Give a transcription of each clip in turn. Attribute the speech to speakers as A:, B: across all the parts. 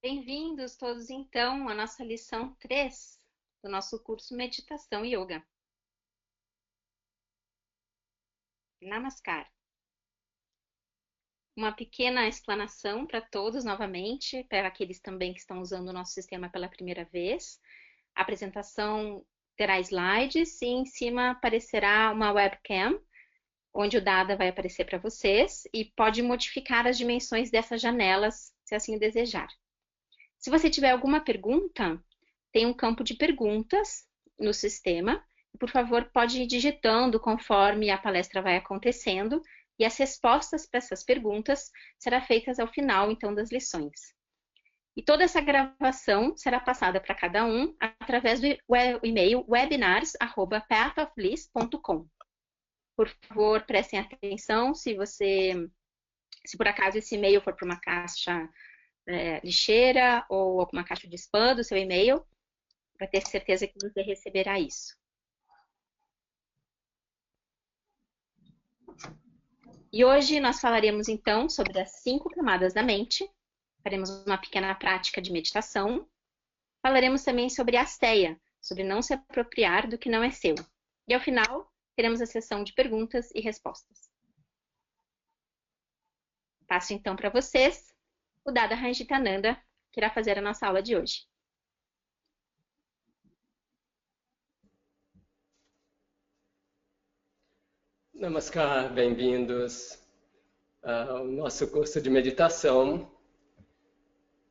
A: Bem-vindos todos, então, à nossa lição 3 do nosso curso Meditação e Yoga. Namaskar. Uma pequena explanação para todos novamente, para aqueles também que estão usando o nosso sistema pela primeira vez. A apresentação terá slides e em cima aparecerá uma webcam, onde o Dada vai aparecer para vocês e pode modificar as dimensões dessas janelas, se assim o desejar. Se você tiver alguma pergunta, tem um campo de perguntas no sistema. Por favor, pode ir digitando conforme a palestra vai acontecendo e as respostas para essas perguntas serão feitas ao final, então, das lições. E toda essa gravação será passada para cada um através do e-mail webinars@pathofbliss.com. Por favor, prestem atenção se por acaso esse e-mail for para uma caixa lixeira ou alguma caixa de spam do seu e-mail, para ter certeza que você receberá isso. E hoje nós falaremos então sobre as 5 camadas da mente, faremos uma pequena prática de meditação, falaremos também sobre asteia, sobre não se apropriar do que não é seu. E ao final, teremos a sessão de perguntas e respostas. Passo então para vocês o Dada Ranjitananda, que irá fazer a nossa aula de hoje.
B: Namaskar, bem-vindos ao nosso curso de meditação.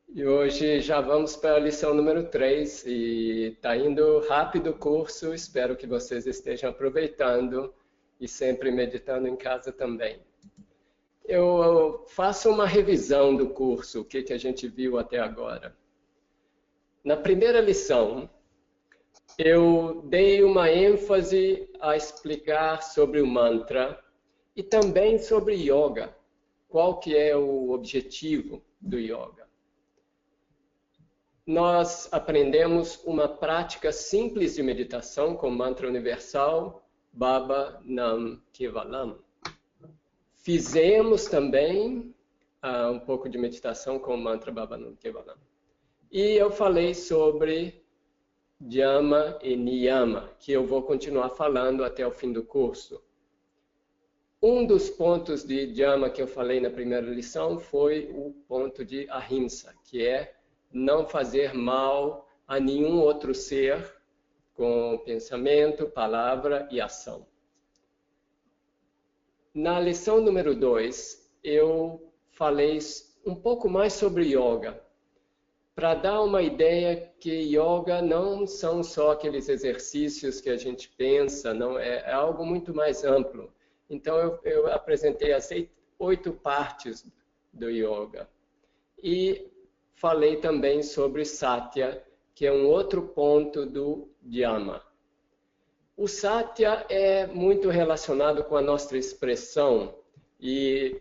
B: E hoje já vamos para a lição número 3 e está indo rápido o curso, espero que vocês estejam aproveitando e sempre meditando em casa também. Eu faço uma revisão do curso, o que a gente viu até agora. Na primeira lição, eu dei uma ênfase a explicar sobre o mantra e também sobre yoga. Qual que é o objetivo do yoga? Nós aprendemos uma prática simples de meditação com o mantra universal Baba Nam Kevalam. Fizemos também um pouco de meditação com o mantra Baba Nam Kevalam. E eu falei sobre Dhyama e Niyama, que eu vou continuar falando até o fim do curso. Um dos pontos de Dhyama que eu falei na primeira lição foi o ponto de Ahimsa, que é não fazer mal a nenhum outro ser com pensamento, palavra e ação. Na lição número 2, eu falei um pouco mais sobre yoga, para dar uma ideia que yoga não são só aqueles exercícios que a gente pensa, não é algo muito mais amplo. Então eu apresentei as 8 partes do yoga. E falei também sobre Satya, que é um outro ponto do Dhyama. O Satya é muito relacionado com a nossa expressão e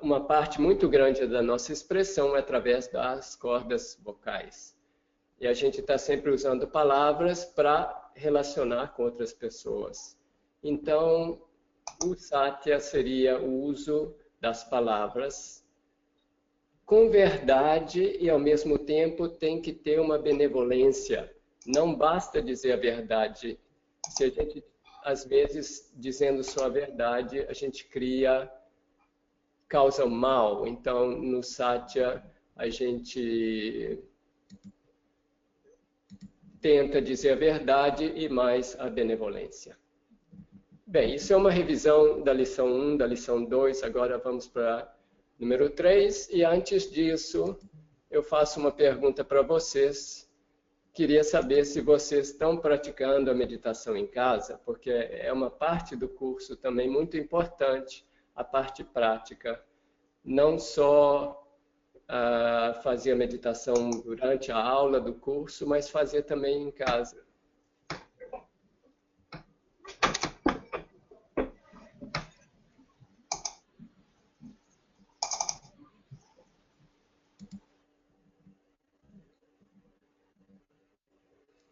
B: uma parte muito grande da nossa expressão é através das cordas vocais. E a gente está sempre usando palavras para relacionar com outras pessoas. Então, o Satya seria o uso das palavras com verdade e, ao mesmo tempo, tem que ter uma benevolência. Não basta dizer a verdade. Se a gente, às vezes, dizendo só a verdade, a gente causa mal. Então, no Satya, a gente tenta dizer a verdade e mais a benevolência. Bem, isso é uma revisão da lição 1, da lição 2, agora vamos para número 3, e antes disso, eu faço uma pergunta para vocês. Queria saber se vocês estão praticando a meditação em casa, porque é uma parte do curso também muito importante, a parte prática. Não só fazer a meditação durante a aula do curso, mas fazer também em casa.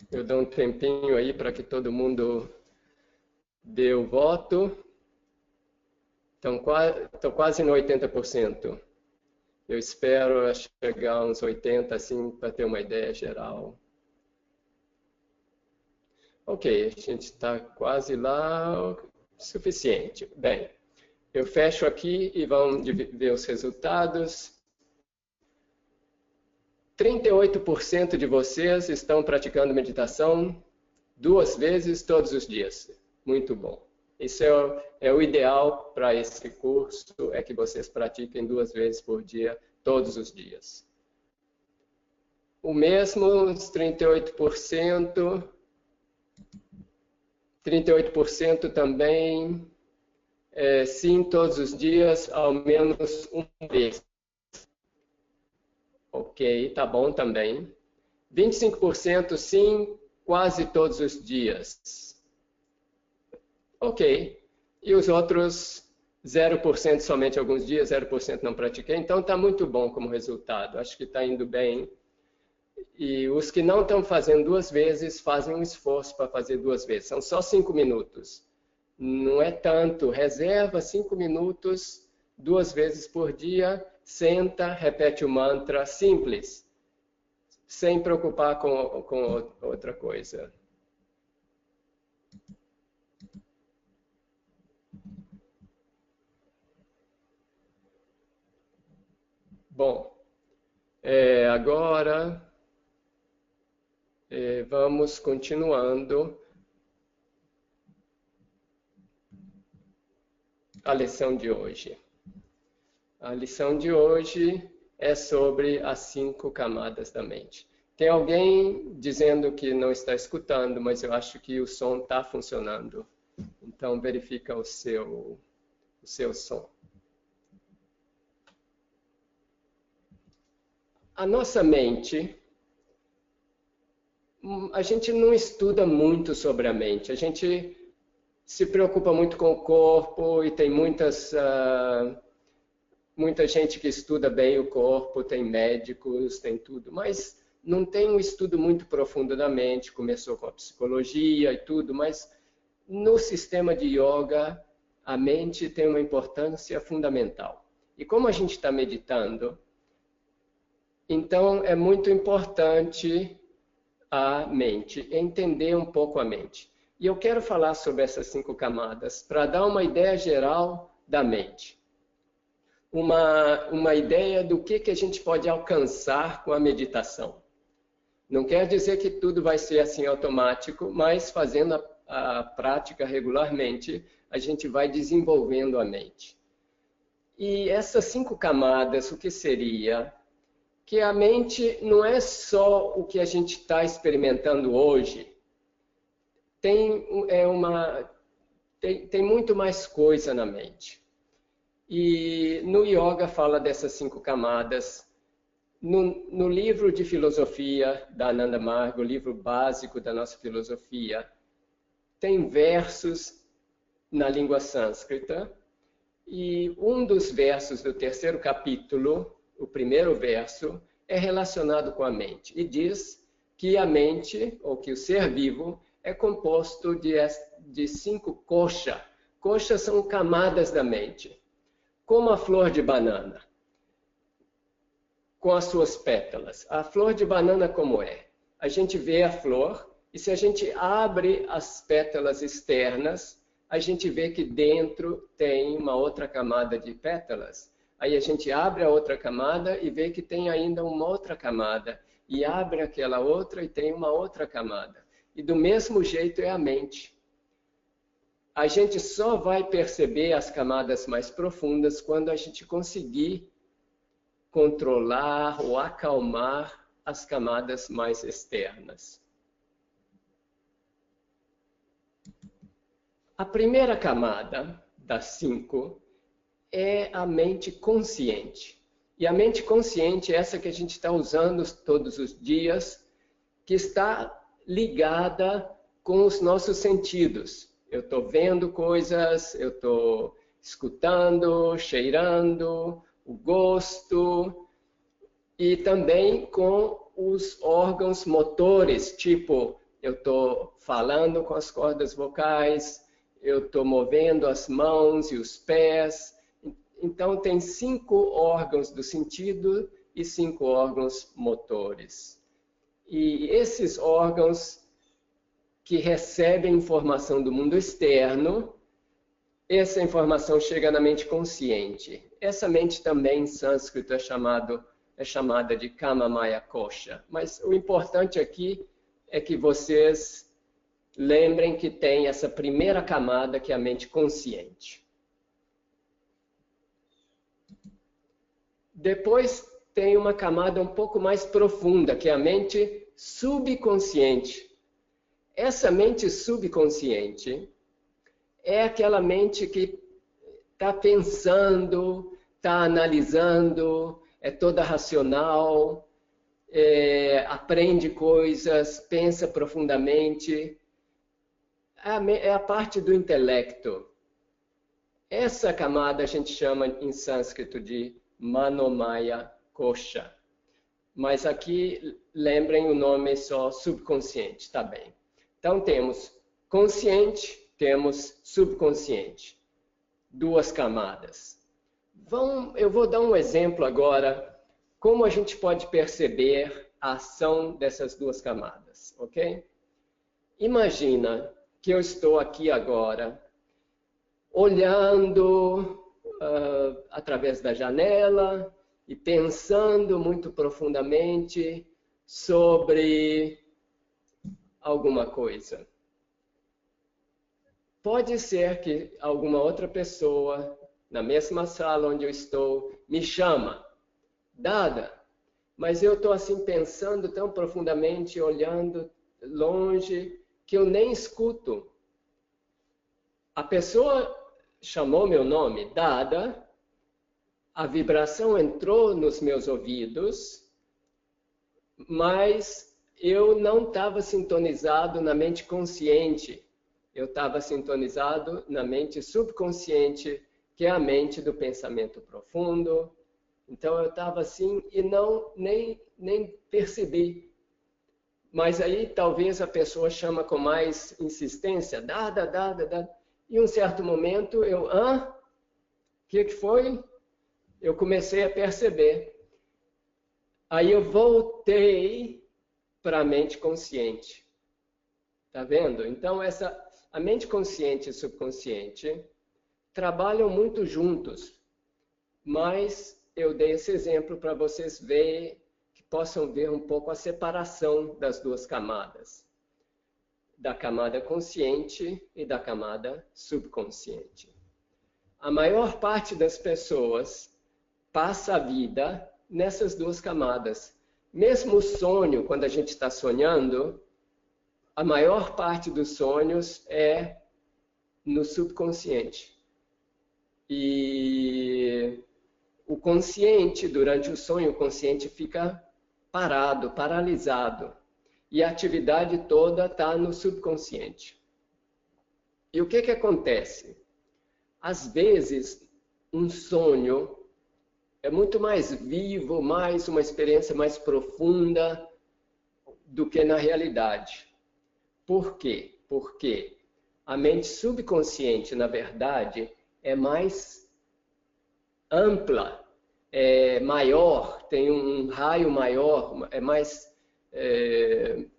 B: Eu dou um tempinho aí para que todo mundo dê o voto. Então, estou quase no 80%. Eu espero chegar a uns 80, assim, para ter uma ideia geral. Ok, a gente está quase lá, suficiente. Bem, eu fecho aqui e vamos ver os resultados. 38% de vocês estão praticando meditação 2 vezes todos os dias. Muito bom. Isso é o ideal para esse curso, é que vocês pratiquem 2 vezes por dia, todos os dias. O mesmo, os 38%. 38% também, sim, todos os dias, ao menos uma vez. Ok, tá bom também. 25% sim, quase todos os dias. Ok. E os outros 0% somente alguns dias, 0% não pratiquei. Então está muito bom como resultado. Acho que está indo bem. E os que não estão fazendo 2 vezes, fazem um esforço para fazer 2 vezes. São só 5 minutos. Não é tanto. Reserva 5 minutos, 2 vezes por dia. Senta, repete o mantra, simples. Sem preocupar com outra coisa. Bom, agora vamos continuando a lição de hoje. A lição de hoje é sobre as 5 camadas da mente. Tem alguém dizendo que não está escutando, mas eu acho que o som está funcionando. Então verifica o seu som. A nossa mente, a gente não estuda muito sobre a mente. A gente se preocupa muito com o corpo e tem muita gente que estuda bem o corpo, tem médicos, tem tudo, mas não tem um estudo muito profundo da mente. Começou com a psicologia e tudo, mas no sistema de yoga, a mente tem uma importância fundamental. E como a gente está meditando, então é muito importante a mente, entender um pouco a mente. E eu quero falar sobre essas 5 camadas para dar uma ideia geral da mente. Uma ideia do que a gente pode alcançar com a meditação. Não quer dizer que tudo vai ser assim automático, mas fazendo a prática regularmente, a gente vai desenvolvendo a mente. E essas 5 camadas, o que seria? Que a mente não é só o que a gente está experimentando hoje. Tem muito mais coisa na mente. E no yoga fala dessas 5 camadas. No livro de filosofia da Ananda Marga, o livro básico da nossa filosofia, tem versos na língua sânscrita. E um dos versos do 3º capítulo, o primeiro verso, é relacionado com a mente. E diz que a mente, ou que o ser vivo, é composto de 5 kosha. Koshas são camadas da mente. Como a flor de banana, com as suas pétalas. A flor de banana como é? A gente vê a flor, e se a gente abre as pétalas externas, a gente vê que dentro tem uma outra camada de pétalas. Aí a gente abre a outra camada e vê que tem ainda uma outra camada. E abre aquela outra e tem uma outra camada. E do mesmo jeito é a mente. A gente só vai perceber as camadas mais profundas quando a gente conseguir controlar ou acalmar as camadas mais externas. A primeira camada das 5 é a mente consciente. E a mente consciente é essa que a gente está usando todos os dias, que está ligada com os nossos sentidos. Eu estou vendo coisas, eu estou escutando, cheirando, o gosto, e também com os órgãos motores, tipo, eu estou falando com as cordas vocais, eu estou movendo as mãos e os pés. Então, tem 5 órgãos do sentido e 5 órgãos motores. E esses órgãos que recebem informação do mundo externo, essa informação chega na mente consciente. Essa mente também em sânscrito é chamada de Kamamaya Kosha. Mas o importante aqui é que vocês lembrem que tem essa primeira camada, que é a mente consciente. Depois tem uma camada um pouco mais profunda, que é a mente subconsciente. Essa mente subconsciente é aquela mente que está pensando, está analisando, é toda racional, aprende coisas, pensa profundamente. É a parte do intelecto. Essa camada a gente chama em sânscrito de Manomaya Kosha. Mas aqui, lembrem o nome só subconsciente, tá bem. Então temos consciente, temos subconsciente. 2 camadas. Eu vou dar um exemplo agora, como a gente pode perceber a ação dessas 2 camadas, ok? Imagina que eu estou aqui agora, olhando através da janela e pensando muito profundamente sobre alguma coisa. Pode ser que alguma outra pessoa, na mesma sala onde eu estou, me chama, Dada, mas eu estou assim pensando tão profundamente, olhando longe, que eu nem escuto. A pessoa chamou meu nome, Dada, a vibração entrou nos meus ouvidos, mas eu não estava sintonizado na mente consciente. Eu estava sintonizado na mente subconsciente, que é a mente do pensamento profundo. Então eu estava assim e nem percebi. Mas aí talvez a pessoa chama com mais insistência, Dada. E em um certo momento eu, o que foi? Eu comecei a perceber. Aí eu voltei para a mente consciente. Tá vendo? Então a mente consciente e subconsciente trabalham muito juntos, mas eu dei esse exemplo para vocês verem, que possam ver um pouco a separação das 2 camadas, da camada consciente e da camada subconsciente. A maior parte das pessoas passa a vida nessas 2 camadas. Mesmo o sonho, quando a gente está sonhando, a maior parte dos sonhos é no subconsciente. E o consciente, durante o sonho, o consciente fica parado, paralisado. E a atividade toda está no subconsciente. E o que acontece? Às vezes, um sonho é muito mais vivo, mais uma experiência mais profunda do que na realidade. Por quê? Porque a mente subconsciente, na verdade, é mais ampla, é maior, tem um raio maior,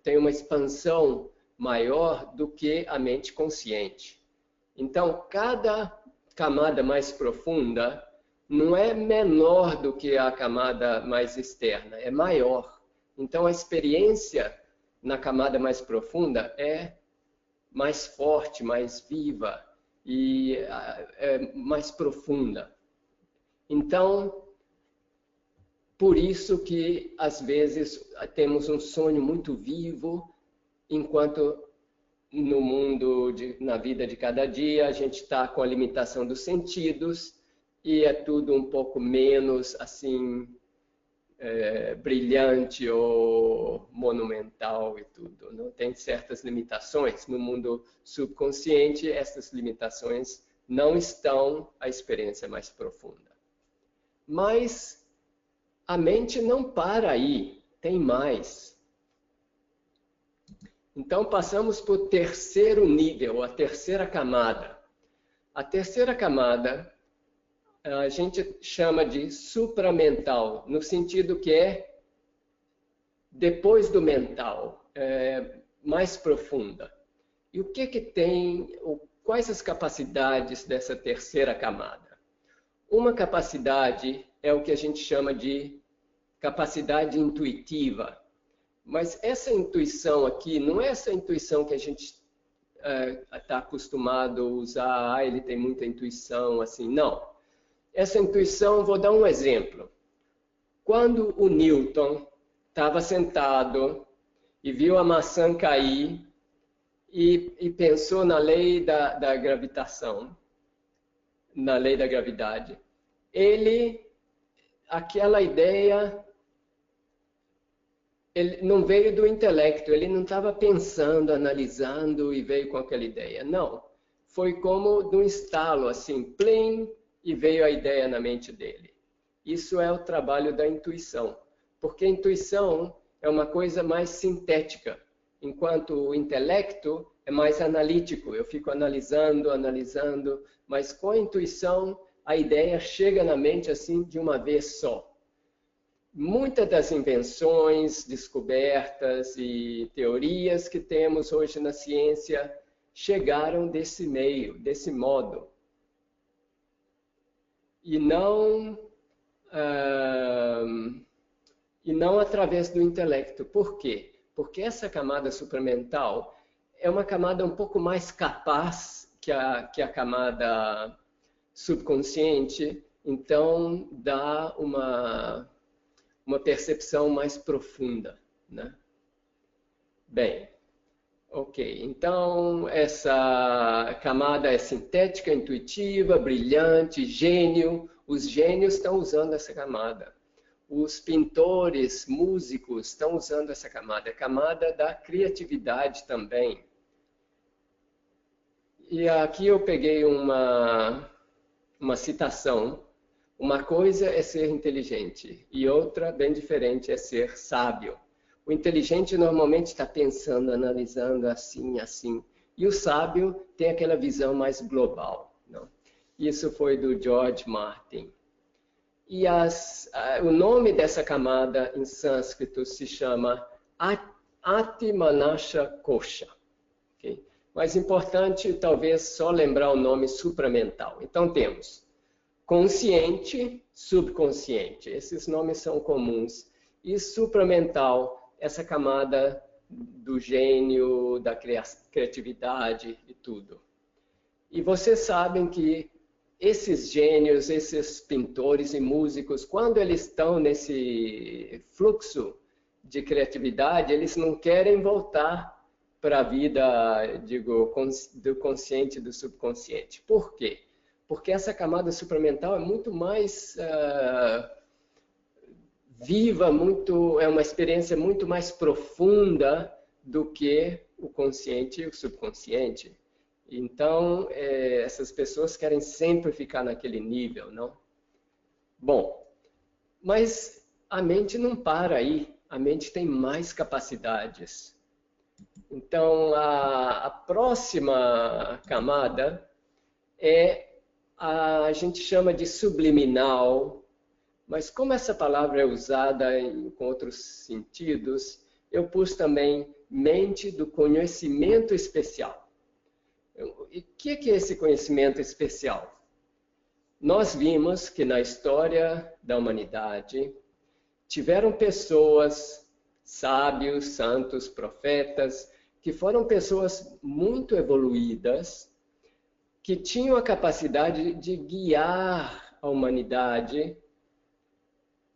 B: tem uma expansão maior do que a mente consciente. Então, cada camada mais profunda não é menor do que a camada mais externa, é maior. Então, a experiência na camada mais profunda é mais forte, mais viva e mais profunda. Então, por isso que às vezes temos um sonho muito vivo, enquanto no mundo, na vida de cada dia, a gente está com a limitação dos sentidos e é tudo um pouco menos assim brilhante ou monumental e tudo. Não tem certas limitações. No mundo subconsciente, essas limitações não estão à experiência mais profunda. Mas a mente não para aí, tem mais. Então passamos para o 3º nível, a 3ª camada. A 3ª camada, a gente chama de supramental, no sentido que é depois do mental, mais profunda. E o que tem, quais as capacidades dessa terceira camada? Uma capacidade é o que a gente chama de capacidade intuitiva. Mas essa intuição aqui, não é essa intuição que a gente está acostumado a usar, ele tem muita intuição, assim, não. Essa intuição, vou dar um exemplo. Quando o Newton estava sentado e viu a maçã cair e pensou na lei da gravitação, na lei da gravidade, aquela ideia, ele não veio do intelecto, ele não estava pensando, analisando e veio com aquela ideia. Não, foi como de um estalo, assim, plim, e veio a ideia na mente dele. Isso é o trabalho da intuição, porque a intuição é uma coisa mais sintética, enquanto o intelecto é mais analítico. Eu fico analisando, mas com a intuição a ideia chega na mente assim de uma vez só. Muitas das invenções, descobertas e teorias que temos hoje na ciência chegaram desse meio, desse modo. E não através do intelecto. Por quê? Porque essa camada supramental é uma camada um pouco mais capaz que a camada subconsciente, então dá uma percepção mais profunda, né? Bem, ok. Então, essa camada é sintética, intuitiva, brilhante, gênio. Os gênios estão usando essa camada. Os pintores, músicos estão usando essa camada. É a camada da criatividade também. E aqui eu peguei uma citação. Uma coisa é ser inteligente e outra, bem diferente, é ser sábio. O inteligente normalmente está pensando, analisando assim, assim. E o sábio tem aquela visão mais global. Não? Isso foi do George Martin. E o nome dessa camada em sânscrito se chama Ati-Manasha Kosha. Okay? Mas importante, talvez, só lembrar o nome supramental. Então, temos consciente, subconsciente. Esses nomes são comuns. E supramental, essa camada do gênio, da criatividade e tudo. E vocês sabem que esses gênios, esses pintores e músicos, quando eles estão nesse fluxo de criatividade, eles não querem voltar para a vida, digo, do consciente e do subconsciente. Por quê? Porque essa camada supramental é muito mais viva, é uma experiência muito mais profunda do que o consciente e o subconsciente. Então, essas pessoas querem sempre ficar naquele nível, não? Bom, mas a mente não para aí, a mente tem mais capacidades. Então, a próxima camada a gente chama de subliminal, mas como essa palavra é usada com outros sentidos, eu pus também mente do conhecimento especial. E o que é esse conhecimento especial? Nós vimos que na história da humanidade tiveram pessoas, sábios, santos, profetas, que foram pessoas muito evoluídas, que tinham a capacidade de guiar a humanidade,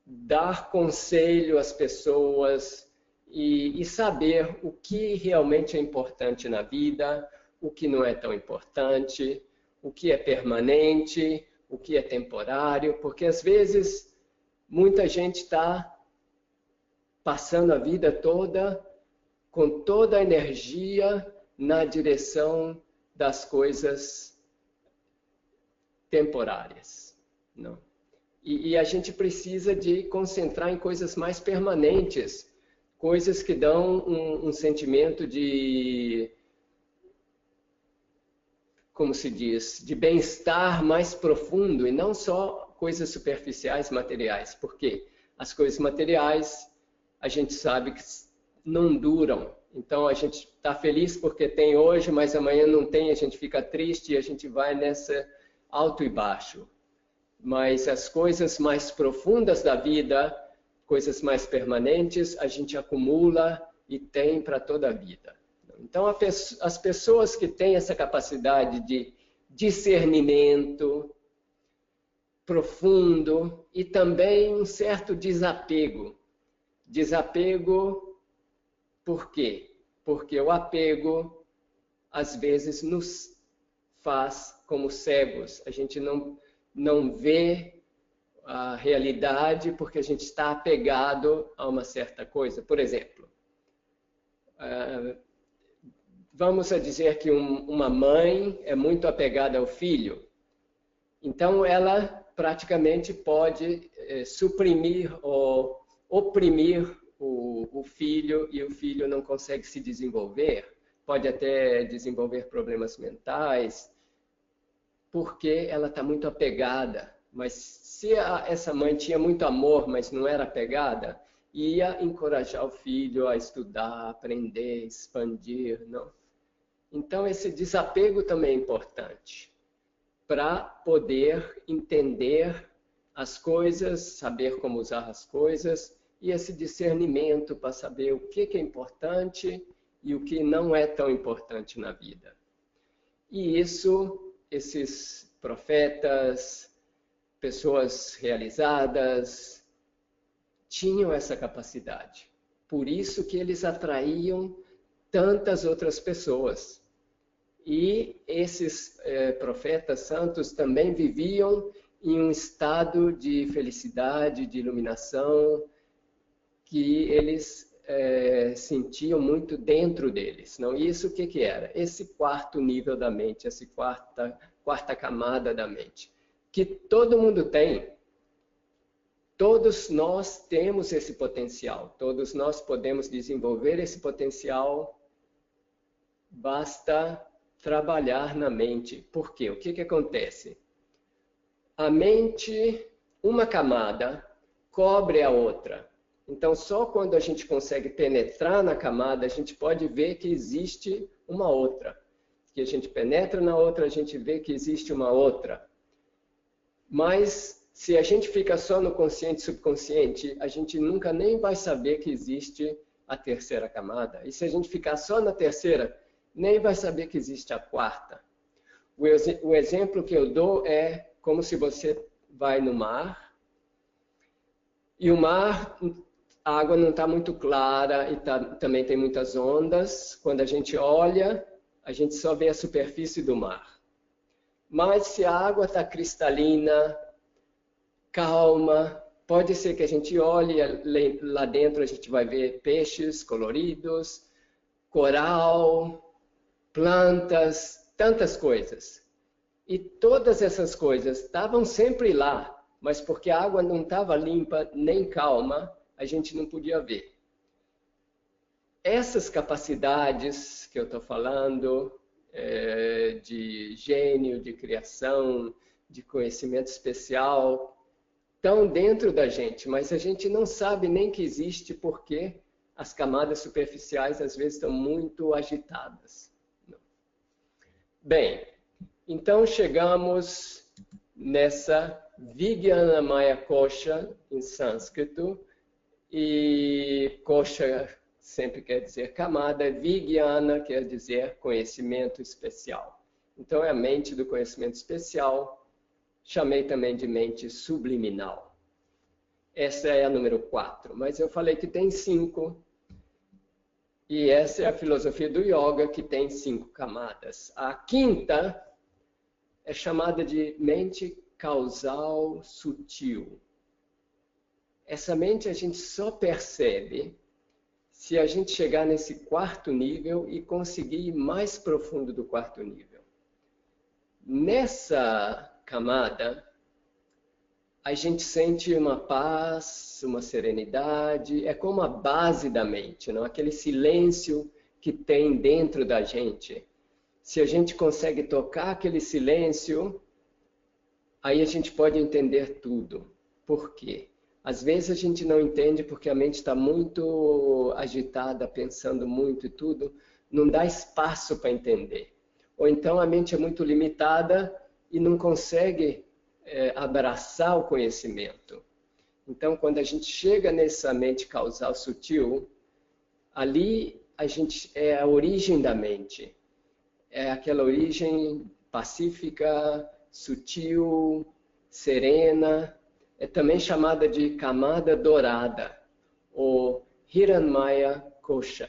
B: dar conselho às pessoas e saber o que realmente é importante na vida, o que não é tão importante, o que é permanente, o que é temporário, porque às vezes muita gente está passando a vida toda com toda a energia na direção das coisas temporárias. Não? E a gente precisa de concentrar em coisas mais permanentes, coisas que dão um sentimento de, como se diz, de bem-estar mais profundo, e não só coisas superficiais, materiais. Por quê? As coisas materiais, a gente sabe que não duram. Então, a gente está feliz porque tem hoje, mas amanhã não tem, a gente fica triste e a gente vai nessa alto e baixo. Mas as coisas mais profundas da vida, coisas mais permanentes, a gente acumula e tem para toda a vida. Então, as pessoas que têm essa capacidade de discernimento profundo e também um certo desapego. Desapego, por quê? Porque o apego, às vezes, nos faz como cegos. A gente não vê a realidade porque a gente está apegado a uma certa coisa. Por exemplo, vamos dizer que uma mãe é muito apegada ao filho, então ela praticamente pode suprimir ou oprimir o filho e o filho não consegue se desenvolver, pode até desenvolver problemas mentais, porque ela está muito apegada. Mas se essa mãe tinha muito amor, mas não era apegada, ia encorajar o filho a estudar, aprender, expandir, não? Então, esse desapego também é importante para poder entender as coisas, saber como usar as coisas e esse discernimento para saber o que é importante e o que não é tão importante na vida. E isso, esses profetas, pessoas realizadas, tinham essa capacidade. Por isso que eles atraíam tantas outras pessoas. E esses profetas santos também viviam em um estado de felicidade, de iluminação, que eles sentiam muito dentro deles. Não? E isso o que era? Esse quarto nível da mente, essa quarta camada da mente, que todo mundo tem. Todos nós temos esse potencial, todos nós podemos desenvolver esse potencial, basta trabalhar na mente. Por quê? O que acontece? A mente, uma camada, cobre a outra. Então, só quando a gente consegue penetrar na camada, a gente pode ver que existe uma outra. Que a gente penetra na outra, a gente vê que existe uma outra. Mas, se a gente fica só no consciente e subconsciente, a gente nunca nem vai saber que existe a terceira camada. E se a gente ficar só na terceira, nem vai saber que existe a quarta. O exemplo que eu dou é como se você vai no mar, e o mar, a água não está muito clara e também tem muitas ondas. Quando a gente olha, a gente só vê a superfície do mar. Mas se a água está cristalina, calma, pode ser que a gente olhe lá dentro, a gente vai ver peixes coloridos, coral, plantas, tantas coisas. E todas essas coisas estavam sempre lá, mas porque a água não estava limpa nem calma, a gente não podia ver. Essas capacidades que eu estou falando, de gênio, de criação, de conhecimento especial, estão dentro da gente, mas a gente não sabe nem que existe porque as camadas superficiais às vezes estão muito agitadas. Bem, então chegamos nessa Vijnanamaya Kosha em sânscrito, e Kosha sempre quer dizer camada, Vijnana quer dizer conhecimento especial. Então é a mente do conhecimento especial, chamei também de mente subliminal. Essa é a número 4, mas eu falei que tem 5. E essa é a filosofia do yoga, que tem 5 camadas. A quinta é chamada de mente causal sutil. Essa mente a gente só percebe se a gente chegar nesse 4º nível e conseguir ir mais profundo do 4º nível. Nessa camada, a gente sente uma paz, uma serenidade, é como a base da mente, não? Aquele silêncio que tem dentro da gente. Se a gente consegue tocar aquele silêncio, aí a gente pode entender tudo. Por quê? Às vezes a gente não entende porque a mente está muito agitada, pensando muito e tudo, não dá espaço para entender. Ou então a mente é muito limitada e não consegue abraçar o conhecimento. Então, quando a gente chega nessa mente causal sutil, ali é a origem da mente. É aquela origem pacífica, sutil, serena. É também chamada de camada dourada, ou Hiranmaya Kosha.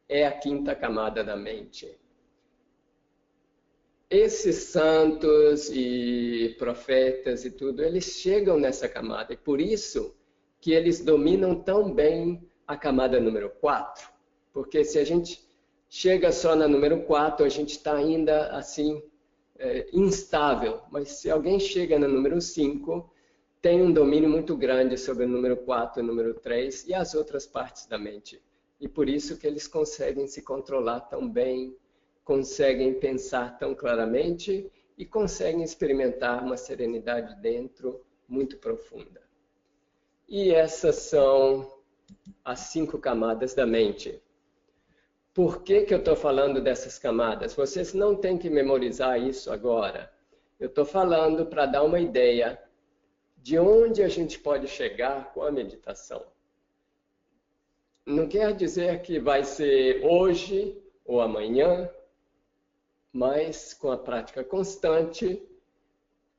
B: É a quinta camada da mente. Esses santos e profetas e tudo, eles chegam nessa camada. E por isso que eles dominam tão bem a camada número 4. Porque se a gente chega só na número 4, a gente está ainda assim, instável. Mas se alguém chega na número 5, tem um domínio muito grande sobre o número 4 e o número 3 e as outras partes da mente. E por isso que eles conseguem se controlar tão bem, conseguem pensar tão claramente e conseguem experimentar uma serenidade dentro muito profunda. E essas são as 5 camadas da mente. Por que eu estou falando dessas camadas? Vocês não têm que memorizar isso agora. Eu estou falando para dar uma ideia de onde a gente pode chegar com a meditação. Não quer dizer que vai ser hoje ou amanhã, mas com a prática constante,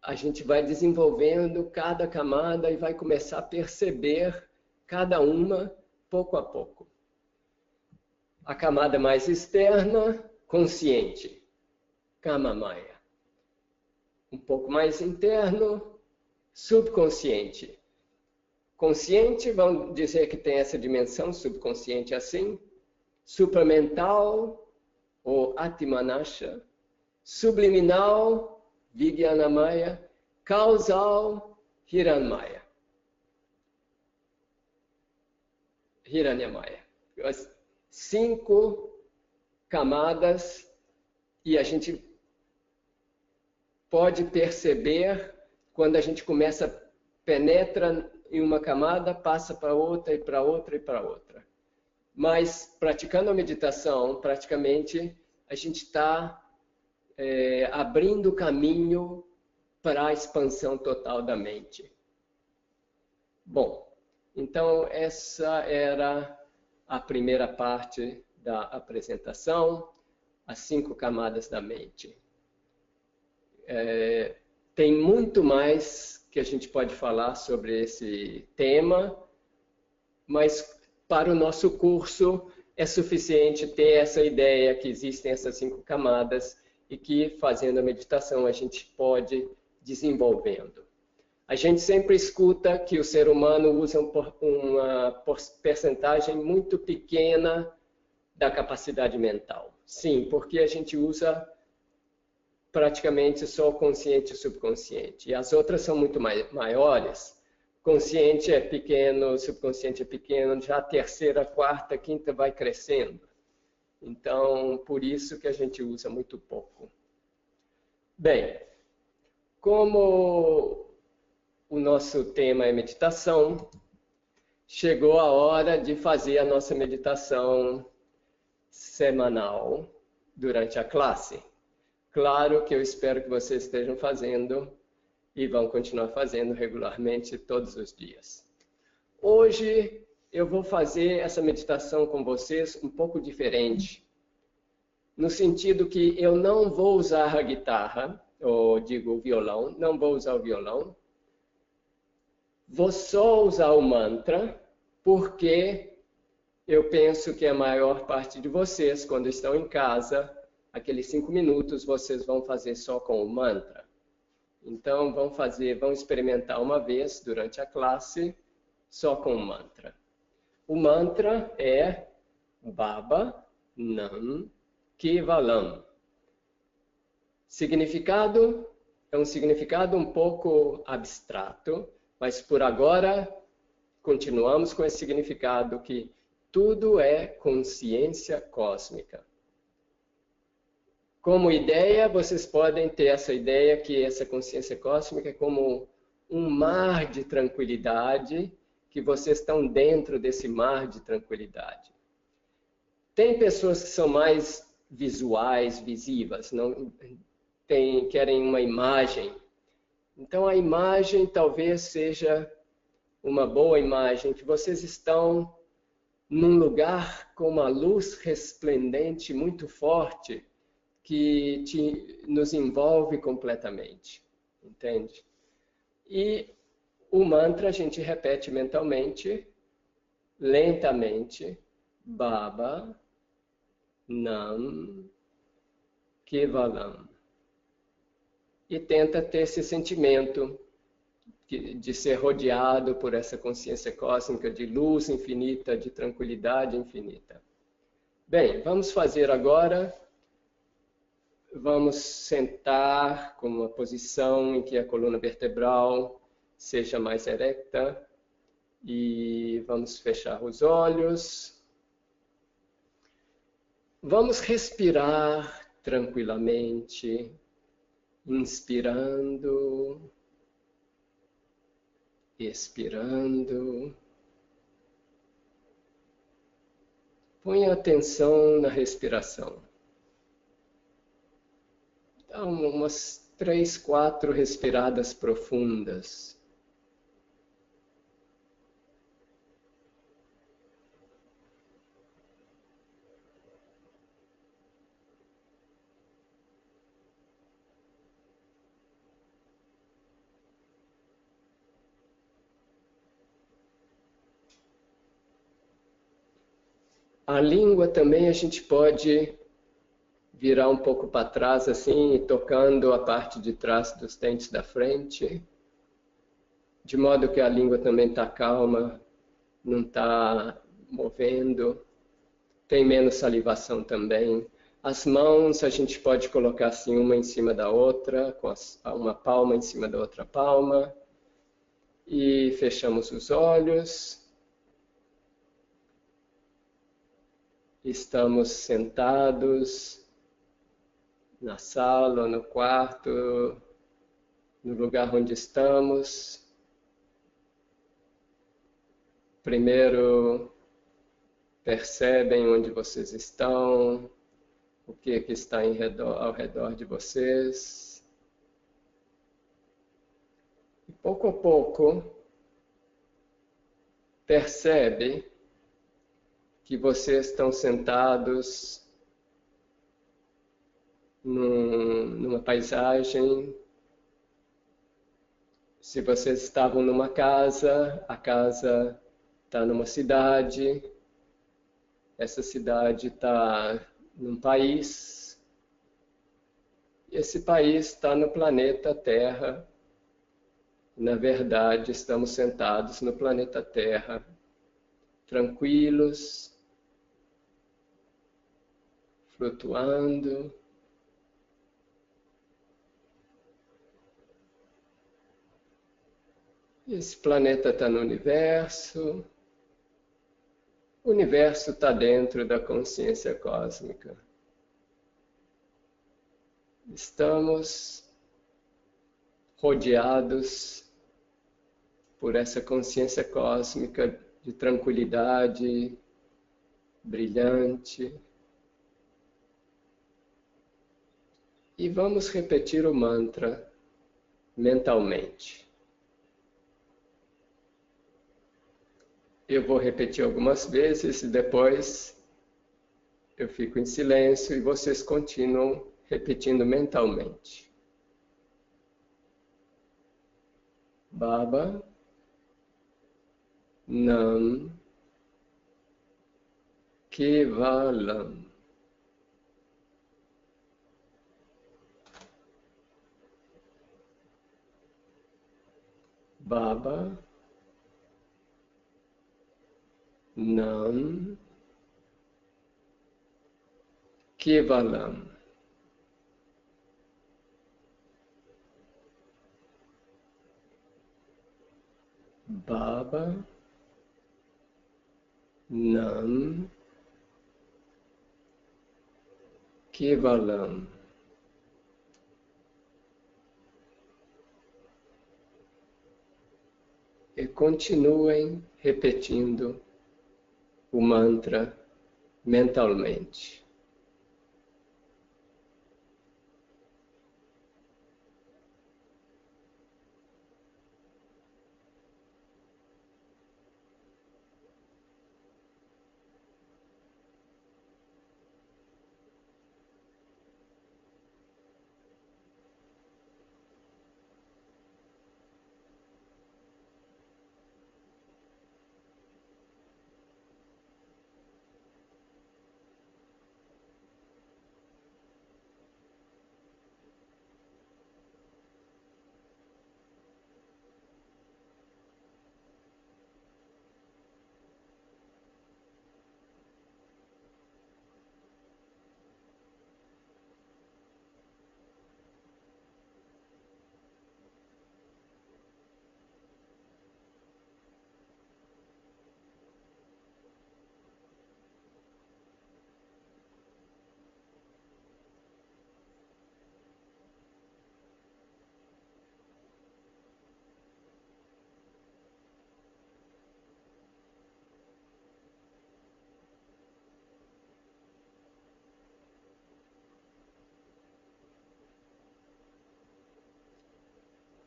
B: a gente vai desenvolvendo cada camada e vai começar a perceber cada uma pouco a pouco. A camada mais externa, consciente, Kamamaya. Um pouco mais interno, subconsciente. Consciente, vamos dizer que tem essa dimensão subconsciente assim, supramental, ou Atmanasha, subliminal, Vijnanamaya, causal, Hiranyamaya. As 5 camadas, e a gente pode perceber quando a gente penetra em uma camada, passa para outra e para outra e para outra. Mas praticando a meditação, praticamente a gente está abrindo o caminho para a expansão total da mente. Bom, então essa era a primeira parte da apresentação, as 5 camadas da mente. Tem muito mais que a gente pode falar sobre esse tema, mas para o nosso curso é suficiente ter essa ideia que existem essas 5 camadas e que fazendo a meditação a gente pode desenvolvendo. A gente sempre escuta que o ser humano usa uma percentagem muito pequena da capacidade mental. Sim, porque a gente usa praticamente só o consciente e o subconsciente. E as outras são muito maiores. Consciente é pequeno, subconsciente é pequeno, já a terceira, quarta, quinta vai crescendo. Então, por isso que a gente usa muito pouco. Bem, como o nosso tema é meditação, chegou a hora de fazer a nossa meditação semanal durante a classe. Claro que eu espero que vocês estejam fazendo e vão continuar fazendo regularmente todos os dias. Hoje eu vou fazer essa meditação com vocês um pouco diferente, no sentido que eu não vou usar a guitarra, ou digo o violão, não vou usar o violão, vou só usar o mantra, porque eu penso que a maior parte de vocês, quando estão em casa, aqueles 5 minutos vocês vão fazer só com o mantra. Então, vão experimentar uma vez durante a classe, só com o mantra. O mantra é Baba Nam Kevalam. Significado é um significado um pouco abstrato, mas por agora continuamos com esse significado que tudo é consciência cósmica. Como ideia, vocês podem ter essa ideia que essa consciência cósmica é como um mar de tranquilidade, que vocês estão dentro desse mar de tranquilidade. Tem pessoas que são mais visuais, visivas, não querem uma imagem. Então a imagem talvez seja uma boa imagem, que vocês estão num lugar com uma luz resplendente muito forte, que nos envolve completamente, entende? E o mantra a gente repete mentalmente, lentamente, Baba, Nam, Kevalam. E tenta ter esse sentimento de ser rodeado por essa consciência cósmica de luz infinita, de tranquilidade infinita. Bem, vamos fazer agora. Vamos sentar com uma posição em que a coluna vertebral seja mais erecta e vamos fechar os olhos. Vamos respirar tranquilamente, inspirando, expirando. Ponha atenção na respiração. Dá umas 3, 4 respiradas profundas. A língua também a gente pode virar um pouco para trás assim, tocando a parte de trás dos dentes da frente, de modo que a língua também está calma, não está movendo, tem menos salivação também. As mãos a gente pode colocar assim uma em cima da outra, com uma palma em cima da outra palma, e fechamos os olhos. Estamos sentados na sala, no quarto, no lugar onde estamos. Primeiro, percebem onde vocês estão, o que está ao redor de vocês. E pouco a pouco, percebe que vocês estão sentados numa paisagem. Se vocês estavam numa casa, a casa está numa cidade, essa cidade está num país, e esse país está no planeta Terra. Na verdade, estamos sentados no planeta Terra, tranquilos, flutuando. Esse planeta está no universo. O universo está dentro da consciência cósmica. Estamos rodeados por essa consciência cósmica de tranquilidade, brilhante. E vamos repetir o mantra mentalmente. Eu vou repetir algumas vezes e depois eu fico em silêncio e vocês continuam repetindo mentalmente. Baba, Nam, Kevalam. Baba, Nam, Kevalam. Baba, Nam, Kevalam. e continuem repetindo o mantra mentalmente.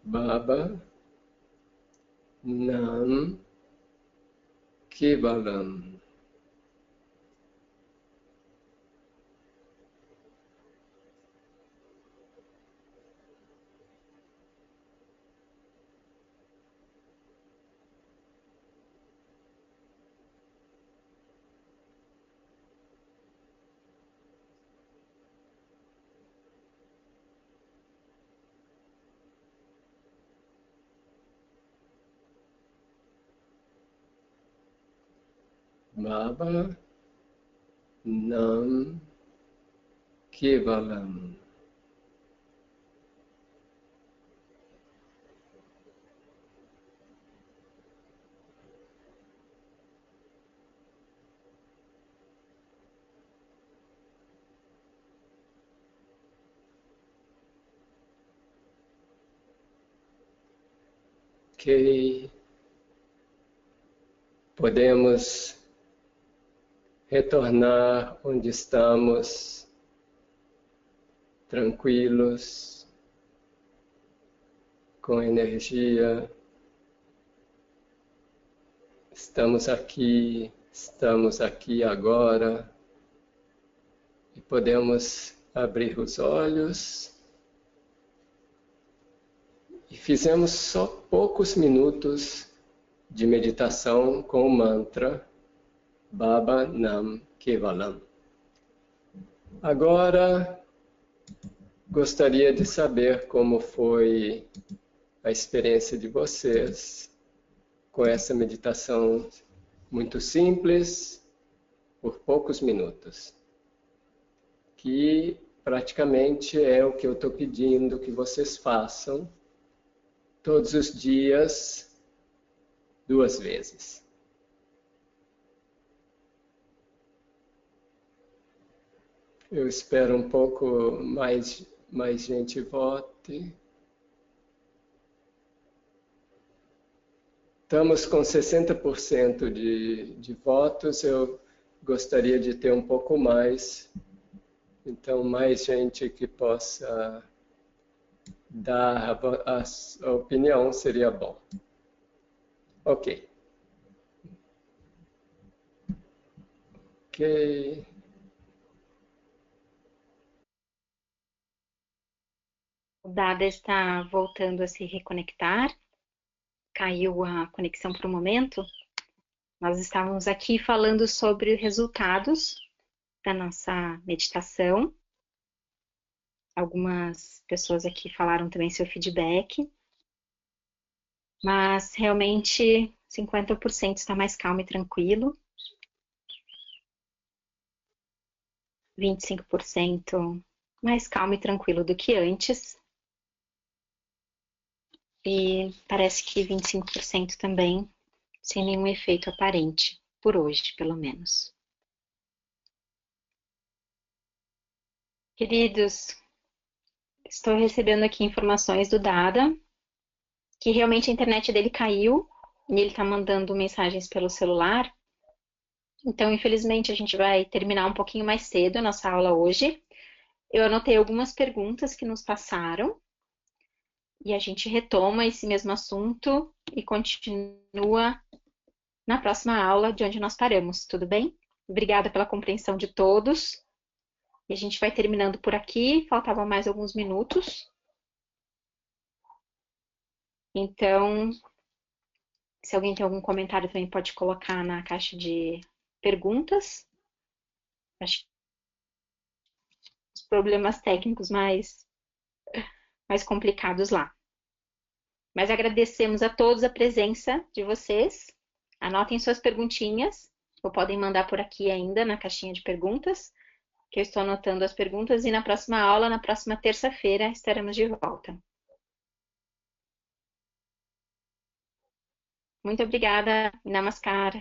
B: Baba Nam Kevalam. Baba Nam Kevalam. Ok, podemos retornar onde estamos, tranquilos, com energia. Estamos aqui agora e podemos abrir os olhos. E fizemos só poucos minutos de meditação com o mantra Baba Nam Kevalam. Agora, gostaria de saber como foi a experiência de vocês com essa meditação muito simples, por poucos minutos, que praticamente é o que eu estou pedindo que vocês façam todos os dias, 2 vezes. Eu espero um pouco mais gente vote. Estamos com 60% de votos, eu gostaria de ter um pouco mais. Então, mais gente que possa dar a opinião seria bom. Ok. Ok.
A: O Dada está voltando a se reconectar. Caiu a conexão por um momento. Nós estávamos aqui falando sobre os resultados da nossa meditação. Algumas pessoas aqui falaram também seu feedback. Mas realmente 50% está mais calmo e tranquilo. 25% mais calmo e tranquilo do que antes. E parece que 25% também sem nenhum efeito aparente, por hoje, pelo menos. Queridos, estou recebendo aqui informações do Dada, que realmente a internet dele caiu e ele está mandando mensagens pelo celular. Então, infelizmente, a gente vai terminar um pouquinho mais cedo a nossa aula hoje. Eu anotei algumas perguntas que nos passaram e a gente retoma esse mesmo assunto e continua na próxima aula de onde nós paramos, tudo bem? Obrigada pela compreensão de todos. E a gente vai terminando por aqui, faltavam mais alguns minutos. Então, se alguém tem algum comentário também pode colocar na caixa de perguntas. Acho que os problemas técnicos mais complicados lá. Mas agradecemos a todos a presença de vocês. Anotem suas perguntinhas, ou podem mandar por aqui ainda na caixinha de perguntas, que eu estou anotando as perguntas, e na próxima aula, na próxima terça-feira, estaremos de volta. Muito obrigada. Namaskar.